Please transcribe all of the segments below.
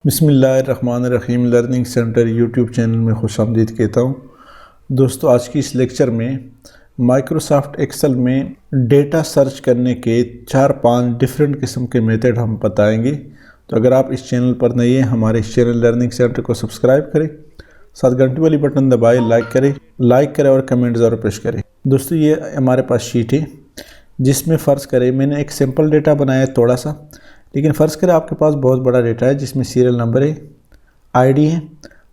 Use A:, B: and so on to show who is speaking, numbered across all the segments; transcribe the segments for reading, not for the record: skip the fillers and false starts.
A: बिस्मिल्लाहिर्रहमानिर्रहीम learning centre YouTube channel में खुशामदीद कहता हूँ। दोस्तों, आज की इस लेक्चर में माइक्रोसॉफ्ट एक्सेल में डेटा सर्च करने के 4-5 डिफरेंट किस्म के मेथड हम बताएंगे। तो अगर आप इस चैनल पर नए हैं, हमारे इस चैनल लर्निंग सेंटर को सब्सक्राइब करें, साथ घंटी वाली बटन दबाएँ, लाइक करें और कमेंट ज़रूर पेश करें। दोस्तों, ये हमारे पास शीट है जिसमें फ़र्ज़ करें मैंने एक सिंपल डेटा बनाया है थोड़ा सा, लेकिन फ़र्ज़ करें आपके पास बहुत बड़ा डेटा है जिसमें सीरियल नंबर है, आईडी है,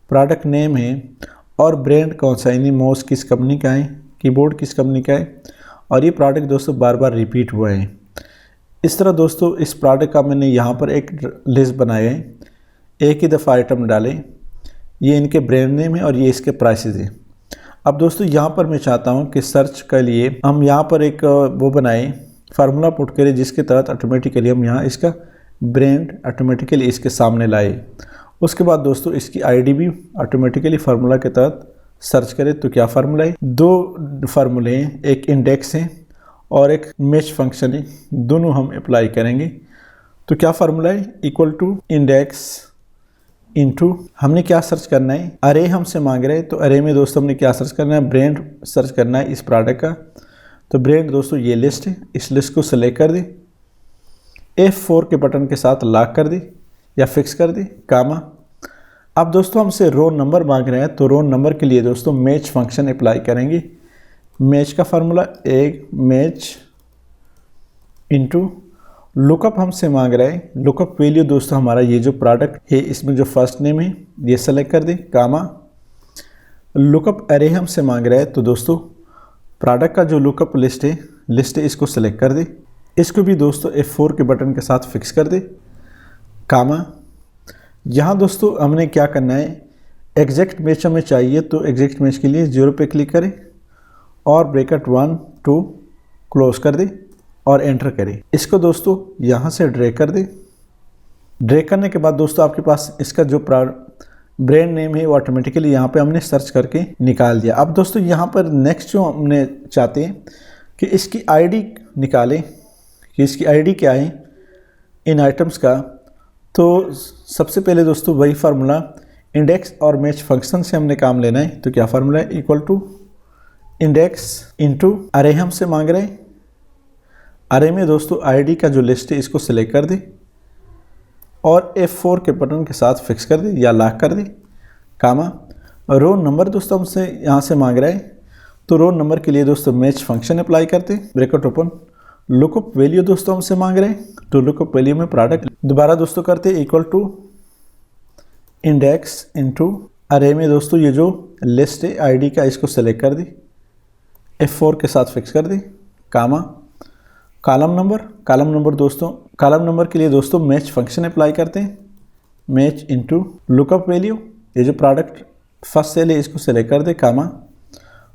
A: प्रोडक्ट नेम है और ब्रांड कौन सा, यानी माउस किस कंपनी का है, कीबोर्ड किस कंपनी का है, और ये प्रोडक्ट दोस्तों बार बार रिपीट हुआ है। इस तरह दोस्तों इस प्रोडक्ट का मैंने यहाँ पर एक लिस्ट बनाया है, एक ही दफ़ा आइटम डालें, ये इनके ब्रांड नेम है और ये इसके प्राइसेस है। अब दोस्तों यहाँ पर मैं चाहता हूँ कि सर्च के लिए हम यहाँ पर एक वो बनाए, फार्मूला पुट करें जिसके तहत ऑटोमेटिकली हम यहाँ इसका ब्रांड ऑटोमेटिकली इसके सामने लाए। उसके बाद दोस्तों इसकी आईडी भी ऑटोमेटिकली फार्मूला के तहत सर्च करें। तो क्या फार्मूला है, दो फार्मूले हैं, एक इंडेक्स है और एक मैच फंक्शन है, दोनों हम अप्लाई करेंगे। तो क्या फार्मूला है, इक्वल टू इंडेक्स इनटू हमने क्या सर्च करना है, अरे हमसे मांग रहे हैं, तो अरे में दोस्तों हमने क्या सर्च करना है, ब्रांड सर्च करना है इस प्रोडक्ट का। तो ब्रांड दोस्तों ये लिस्ट है, इस लिस्ट को सेलेक्ट कर दी, F4 के बटन के साथ लॉक कर दी या फिक्स कर दी, कामा। अब दोस्तों हमसे रोल नंबर मांग रहे हैं, तो रोल नंबर के लिए दोस्तों मैच फंक्शन अप्लाई करेंगे। मैच का फार्मूला एक मैच इनटू लुकअप हमसे मांग रहा है, लुकअप वैल्यू दोस्तों हमारा ये जो प्रोडक्ट है इसमें जो फर्स्ट नेम है ये सेलेक्ट कर दे, कामा। लुकअप अरे हमसे मांग रहा है, तो दोस्तों प्रोडक्ट का जो लुकअप लिस्ट है इसको सेलेक्ट कर दे, इसको भी दोस्तों F4 के बटन के साथ फिक्स कर दे, कामा। यहाँ दोस्तों हमने क्या करना है, एग्जैक्ट मैच हमें चाहिए, तो एग्जैक्ट मैच के लिए 0 पे क्लिक करें और ब्रैकेट 1 2 क्लोज कर दे और एंटर करें। इसको दोस्तों यहाँ से ड्रैग कर दे। ड्रैग करने के बाद दोस्तों आपके पास इसका जो ब्रांड नेम है वो ऑटोमेटिकली यहाँ पे हमने सर्च करके निकाल दिया। अब दोस्तों यहाँ पर नेक्स्ट जो हमने चाहते हैं कि इसकी आईडी निकालें कि इसकी आईडी क्या है इन आइटम्स का। तो सबसे पहले दोस्तों वही फार्मूला इंडेक्स और मैच फंक्शन से हमने काम लेना है। तो क्या फार्मूला है, equal to index into array हमसे मांग रहे हैं, अरे में दोस्तों आईडी का जो लिस्ट है इसको सिलेक्ट कर दे और F4 के बटन के साथ फिक्स कर दे या लॉक कर दे, कामा। रोल नंबर दोस्तों हमसे यहाँ से मांग रहा है, तो रोल नंबर के लिए दोस्तों मैच फंक्शन अप्लाई करते, ब्रैकेट ओपन। लुकअप वैल्यू दोस्तों हमसे मांग रहे हैं, तो लुकअप वैल्यू में प्रोडक्ट दोबारा दोस्तों करते इक्वल टू इंडेक्स इनटू अरे में दोस्तों ये जो लिस्ट है आईडी का इसको सेलेक्ट कर दी, F4 के साथ फिक्स कर दी, कामा। कॉलम नंबर दोस्तों कॉलम नंबर के लिए दोस्तों मैच फंक्शन अप्लाई करते हैं, मैच इनटू लुकअप वैल्यू, ये जो प्रोडक्ट फर्स्ट सेल है इसको सेलेक्ट कर दे, कामा।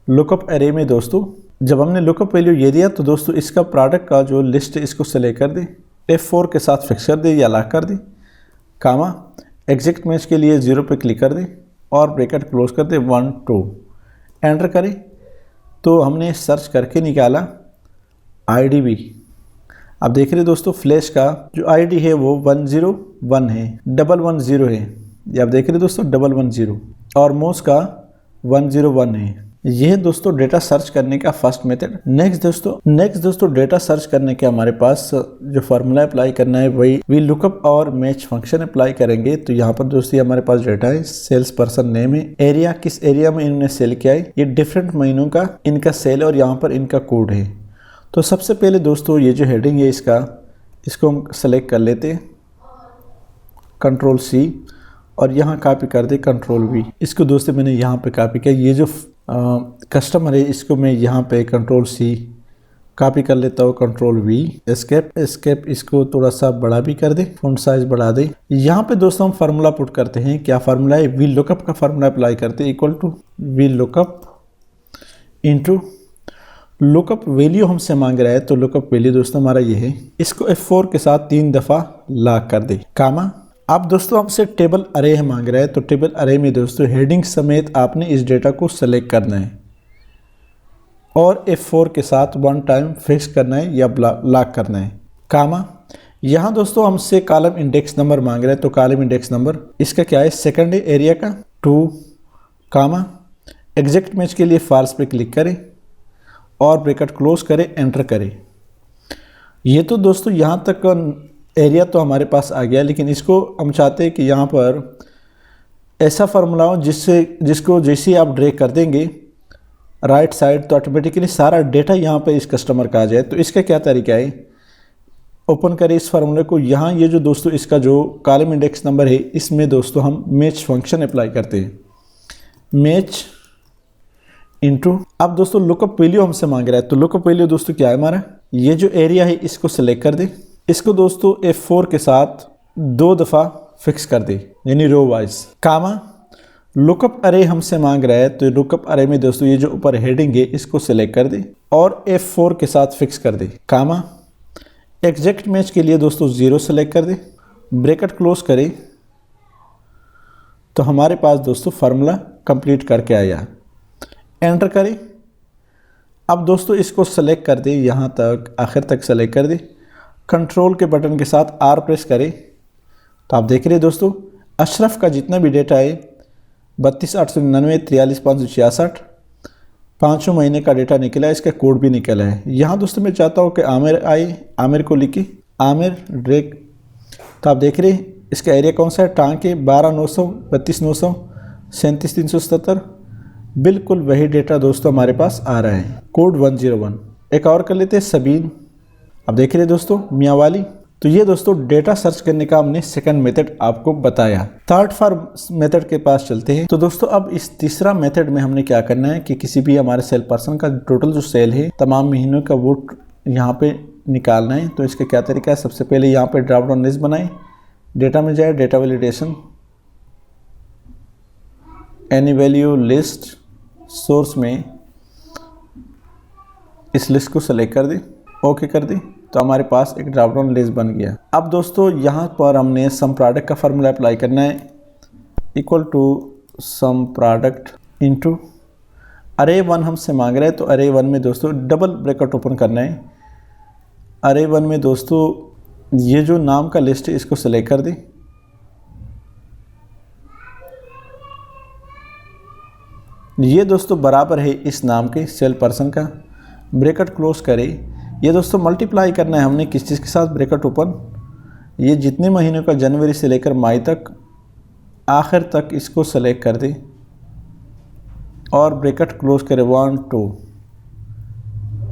A: लुकअप अरे में दोस्तों जब हमने लुकअप वैल्यू ये दिया, तो दोस्तों इसका प्रोडक्ट का जो लिस्ट है इसको सेलेक्ट कर दे, F4 के साथ फिक्स कर दे या लॉक कर दे, कामा। एग्जैक्ट मैच के लिए 0 पे क्लिक कर दे और ब्रैकेट क्लोज कर दे 1 2 एंटर करें। तो हमने सर्च करके निकाला आईडी भी। अब देख रहे दोस्तों फ्लैश का जो आईडी है वो 101 है, 110 है, ये आप देख रहे दोस्तों 110, और माउस का 101 है। यह दोस्तों डेटा सर्च करने का फर्स्ट मेथड। नेक्स्ट दोस्तों डेटा सर्च करने के हमारे पास जो फार्मूला अप्लाई करना है वही वी लुकअप और मैच फंक्शन अप्लाई करेंगे। तो यहाँ पर दोस्तों हमारे पास डेटा है, सेल्स पर्सन नेम है, एरिया किस एरिया में इन्होंने सेल किया है, ये डिफरेंट महीनों का इनका सेल और यहाँ पर इनका कोड है। तो सबसे पहले दोस्तों ये जो हेडिंग है इसको हम सेलेक्ट कर लेते हैं, कंट्रोल C, और यहाँ कॉपी कर दे कंट्रोल V। इसको दोस्तों मैंने यहाँ पे कॉपी किया, ये जो कस्टमर है इसको मैं यहाँ पे कंट्रोल C कॉपी कर लेता हूँ, कंट्रोल V, एस्केप इसको थोड़ा सा बड़ा भी कर दे, फॉन्ट साइज बढ़ा दे। यहाँ पे दोस्तों हम फार्मूला पुट करते हैं, क्या फार्मूला है, वी लुकअप का फार्मूला अप्लाई करते हैं, equal to VLOOKUP into lookup value हमसे मांग रहा है, तो लुकअप वैल्यू दोस्तों हमारा ये है, इसको F4 के साथ 3 दफ़ा लॉक कर दे, कामा। अब दोस्तों हमसे टेबल अरे मांग रहा है, तो टेबल अरे में दोस्तों हेडिंग समेत आपने इस डेटा को सेलेक्ट करना है और F4 के साथ 1 टाइम फिक्स करना है या लॉक करना है, कामा। यहाँ दोस्तों हमसे कॉलम इंडेक्स नंबर मांग रहे हैं, तो कॉलम इंडेक्स नंबर इसका क्या है, सेकंड है एरिया का 2 कामा एग्जैक्ट मैच के लिए फॉल्स पे क्लिक करें और ब्रैकेट क्लोज करें, एंटर करें। ये तो दोस्तों यहाँ तक एरिया तो हमारे पास आ गया, लेकिन इसको हम चाहते हैं कि यहाँ पर ऐसा फार्मूला हो जिसको जैसे ही आप ड्रैग कर देंगे राइट साइड तो ऑटोमेटिकली सारा डेटा यहाँ पे इस कस्टमर का आ जाए। तो इसका क्या तरीका है, ओपन करें इस फार्मूले को। यहाँ ये जो दोस्तों इसका जो कॉलम इंडेक्स नंबर है इसमें दोस्तों हम मैच फंक्शन अप्लाई करते हैं, मैच इनटू। अब दोस्तों लुकअप वैल्यू हमसे मांग रहा है, तो लुकअप वैल्यू दोस्तों क्या है हमारा, ये जो एरिया है इसको सेलेक्ट कर दे, इसको दोस्तों F4 के साथ 2 दफ़ा फिक्स कर दे, यानी रो वाइज, कामा लुकअप अरे हमसे मांग रहा है, तो लुकअप अरे में दोस्तों ये जो ऊपर हेडिंग है इसको सेलेक्ट कर दे और F4 के साथ फिक्स कर दे, कामा एग्जैक्ट मैच के लिए दोस्तों 0 सेलेक्ट कर दे, ब्रैकेट क्लोज करे, तो हमारे पास दोस्तों फार्मूला कंप्लीट करके आया, एंटर करें। अब दोस्तों इसको सेलेक्ट कर दे, यहाँ तक आखिर तक सेलेक्ट कर दे, कंट्रोल के बटन के साथ R प्रेस करें, तो आप देख रहे हैं दोस्तों अशरफ का जितना भी डेटा है 32,899, 43,566 5 महीने का डेटा निकला है, इसका कोड भी निकला है। यहाँ दोस्तों मैं चाहता हूँ कि आमिर आए, आमिर को लिखी आमिर ड्रैग, तो आप देख रहे हैं इसका एरिया कौन सा है, टांके 12,900, 32,900, 37,377, बिल्कुल वही डेटा दोस्तों हमारे पास आ रहा है, कोड 101। एक और कर लेते हैं सबीन, अब देख रहे हैं दोस्तों मियाँ वाली। तो ये दोस्तों डेटा सर्च करने का हमने सेकंड मेथड आपको बताया। थर्ड फॉर मेथड के पास चलते हैं। तो दोस्तों अब इस तीसरा मेथड में हमने क्या करना है कि किसी भी हमारे सेल पर्सन का टोटल जो सेल है तमाम महीनों का वो यहाँ पे निकालना है। तो इसका क्या तरीका है, सबसे पहले यहाँ पे ड्रॉप डाउन लिस्ट बनाए, डेटा में जाए, data validation, any value list, source में इस लिस्ट को सेलेक्ट कर दे, ओके कर दी, तो हमारे पास एक ड्रॉप डाउन लिस्ट बन गया। अब दोस्तों यहाँ पर हमने सम प्रोडक्ट का फार्मूला अप्लाई करना है, equal to sumproduct into array 1 हमसे मांग रहा है, तो अरे 1 में दोस्तों डबल ब्रैकेट ओपन करना है। अरे 1 में दोस्तों ये जो नाम का लिस्ट है इसको सेलेक्ट कर दी, ये दोस्तों बराबर है इस नाम के सेल पर्सन का, ब्रैकेट क्लोज करें। ये दोस्तों मल्टीप्लाई करना है हमने किस चीज़ के साथ, ब्रैकेट ओपन, ये जितने महीनों का जनवरी से लेकर मई तक आखिर तक इसको सेलेक्ट कर दे और ब्रैकेट क्लोज करें 1 2।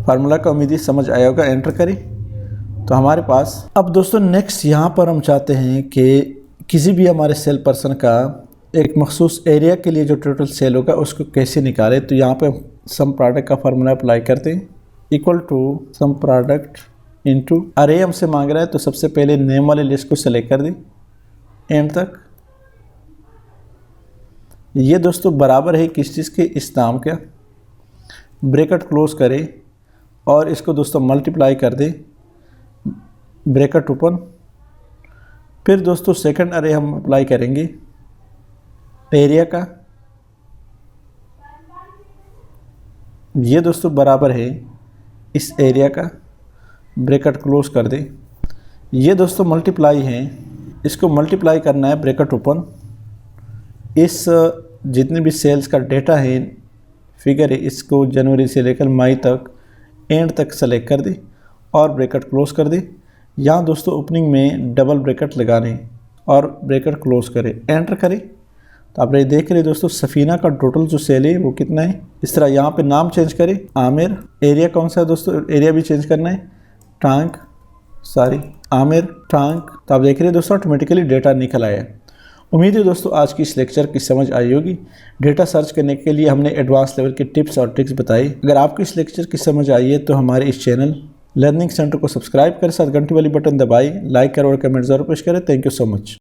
A: फार्मूला का उम्मीद समझ आया होगा, एंटर करें तो हमारे पास। अब दोस्तों नेक्स्ट यहाँ पर हम चाहते हैं कि किसी भी हमारे सेल पर्सन का एक मखसूस एरिया के लिए जो टोटल सेल होगा उसको कैसे निकालें। तो यहाँ पे सम प्रोडक्ट का फार्मूला अप्लाई करते हैं, equal to sumproduct into array हमसे मांग रहा है, तो सबसे पहले नेम वाले लिस्ट को सेलेक्ट कर दी, एंड तक। ये दोस्तों बराबर है किस चीज़ के, इस नाम का, ब्रैकेट क्लोज करें और इसको दोस्तों मल्टीप्लाई कर दे, ब्रैकेट ओपन। फिर दोस्तों सेकंड अरे हम अप्लाई करेंगे एरिया का, ये दोस्तों बराबर है इस एरिया का, ब्रैकेट क्लोज कर दे। ये दोस्तों मल्टीप्लाई है, इसको मल्टीप्लाई करना है, ब्रैकेट ओपन। इस जितने भी सेल्स का डेटा है, फिगर है, इसको जनवरी से लेकर मई तक एंड तक सेलेक्ट कर दे और ब्रैकेट क्लोज कर दे। यहाँ दोस्तों ओपनिंग में डबल ब्रैकेट लगाने और ब्रैकेट क्लोज करें, एंटर करें। तो आप देख रहे दोस्तों सफ़ीना का टोटल जो सेल है वो कितना है। इस तरह यहाँ पे नाम चेंज करें, आमिर, एरिया कौन सा है दोस्तों, एरिया भी चेंज करना है, टांक, सॉरी आमिर टांक। तो आप देख रहे हैं दोस्तों ऑटोमेटिकली डेटा निकल आया। उम्मीद है दोस्तों आज की इस लेक्चर की समझ आई होगी। डेटा सर्च करने के लिए हमने एडवांस लेवल के टिप्स और ट्रिक्स बताई। अगर आपको इस लेक्चर की समझ आई है तो हमारे इस चैनल लर्निंग सेंटर को सब्सक्राइब करें, साथ घंटी वाली बटन दबाएं, लाइक करें और कमेंट जरूर पेश करें। Thank you so much.